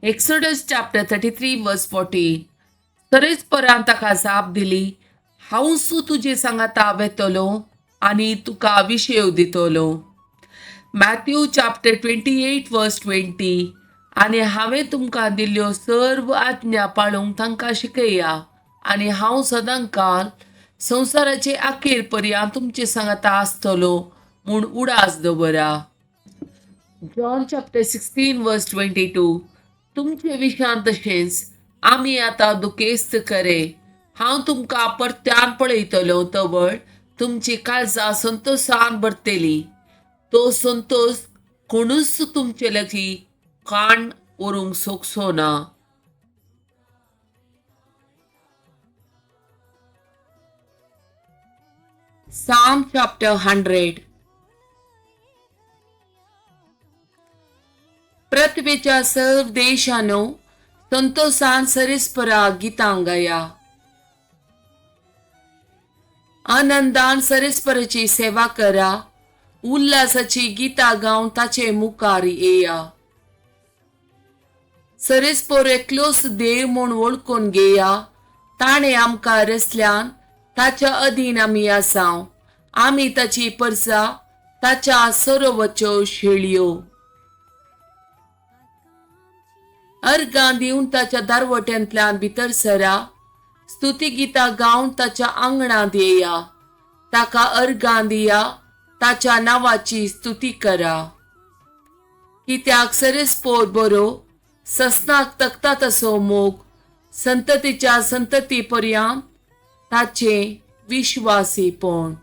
Exodus chapter 33 verse 14. तरीच पर्यंत ताका जाप दिली, हांवूच तुजे सांगाता वेतलो आनी तुका विशेव दितलो. मॅथ्यू चॅप्टर 28 वर्स 20. आनी हांवें तुमकां दिल्ल्यो सर्व आज्ञा पाळूंक तांकां शिकया आनी हांव सदांकाल संवसाराचे अखेर पर्यंत तुमचे सांगाता आसतलो म्हूण उडास दवरा. जॉन चॅप्टर 16 वर्स 22. तुमचे विशांत तशेंच आमी आतां दुखेस्त करे, हांव तुमकां परत्यान पळयतलो तवळ तुमची काळजां संतोषान भरतली. तो संतोष कोणूच तुमचे लागीं काण व्हरूंक सोंसो ना. Psalm chapter 100. पृथ्वीच्या सर्व देशानो संतोषान सरिस्परा गितां गाया. आनंदान सरिस्पराची सेवा करा, उल्हासाची गीता गावन ताचे मुखार येया. सरिस्पोर एकलोच देव म्हूण वळखून घेया, ताणें आमकां रचल्यान ताच्या अधीन आमी आसाव. आमी ताची परसा, ताच्या सरोवरच्यो शेळयो. अर्गां दिवन ताच्या दारवट्यांतल्यान भितर सरा, स्तुती गितां गावन ताच्या आंगणांत येया. ताका अर्गां दिया, ताच्या नांवाची स्तुती करा. कित्याक सरिस्पोर बरो, ससनाक तकता तसो मोग, संततीच्या संतती पर्यंत ताचे विश्वासीपण.